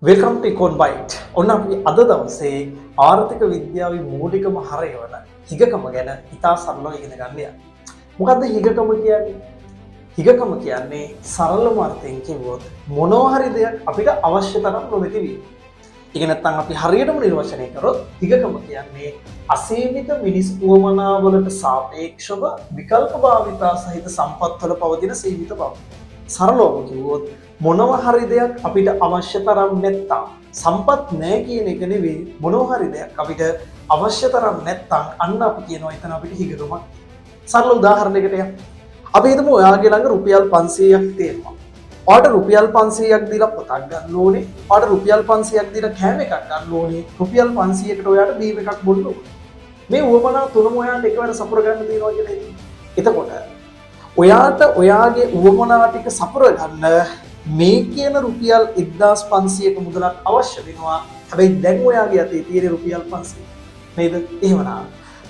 Welcome ටු ඉකොන් bite. ඔන්න අපි අද දවසේ ආර්ථික විද්‍යාවේ මූලිකම හරය වන හිගකම ගැන ඉතා සරලව ඉගෙන ගන්න යනවා. මොකද්ද හිගකම කියන්නේ? හිගකම කියන්නේ සරලම අර්ථයෙන් කිව්වොත් මොනවා හරි දෙයක් අපිට අවශ්‍ය තරම් නොමැති වීම. ඒක නැත්නම් අපි හරියටම නිර්වචනය කරොත් හිගකම කියන්නේ අසීමිත මිනිස් උවමනාවලට සාපේක්ෂව විකල්ප භාවිතා සහිත සම්පත්වල පවතින සීමිත බව. සරලවම කිව්වොත් මොනවා හරි දෙයක් අපිට අවශ්‍ය තරම් නැත්තම් සම්පත් නැහැ කියන එක නෙවෙයි, මොනවා හරි දෙයක් අපිට අවශ්‍ය තරම් නැත්තම් අන්න අපි කියනවා එතන අපිට හිගකමක්. සරල උදාහරණයකට යමු. අපි හිතමු ඔයාගේ ළඟ රුපියල් 500ක් තියෙනවා. ඔයාට රුපියල් 500ක් දීලා පොතක් ගන්න ඕනේ. ඔයාට රුපියල් 500ක් දීලා කෑම එකක් ගන්න ඕනේ. රුපියල් 500කට ඔයාට බීම එකක් බොන්න ඕනේ. මේ උවමනා තුනම ඔයාට එකවර සපුර ගන්න තියෙනවා කියලා හිතන්න. එතකොට ඔයාට ඔයාගේ උවමනා ටික සපුර ගන්න මේ කියන රුපියල් 1500ක මුදලක් අවශ්‍ය වෙනවා. හැබැයි දැන් ඔයාගේ අතේ තියෙන රුපියල් 500 නේද? එහෙමනම්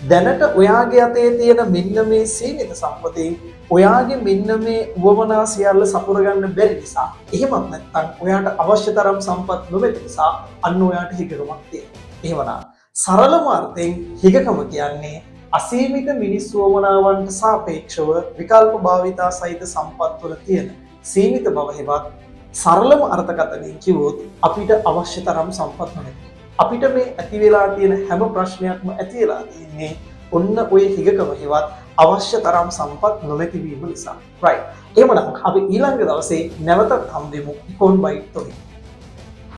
දැනට ඔයාගේ අතේ තියෙන මෙන්න මේ සීමිත සම්පතෙන් ඔයාගේ මෙන්න මේ උවමනා සියල්ල සපුර ගන්න බැරි නිසා, එහෙමත් නැත්නම් ඔයාට අවශ්‍ය තරම් සම්පත් නොමැති නිසා අන්න ඔයාට හිගකමක් තියෙනවා. එහෙමනම් සරලම අර්ථයෙන් හිගකම කියන්නේ අසීමිත මිනිස් උවමනාවන්ට සාපේක්ෂව විකල්ප භාවිතා සහිත සම්පත් වල තියෙන සීමිත බව. හෙවත් සරලම අර්ථකථනයෙන් කිව්වොත් අපිට අවශ්‍ය තරම් සම්පත් නොමැති. අපිට මේ ඇති වෙලා තියෙන හැම ප්‍රශ්නයක්ම ඇති වෙලා තියෙන්නේ ඔන්න ඔය හිගකම හෙවත් අවශ්‍ය තරම් සම්පත් නොමැති වීම නිසා. රයිට්. එහෙමනම් අපි ඊළඟ දවසේ නැවතත් හම්බෙමු ඉකොන් බයිට් තුලින්.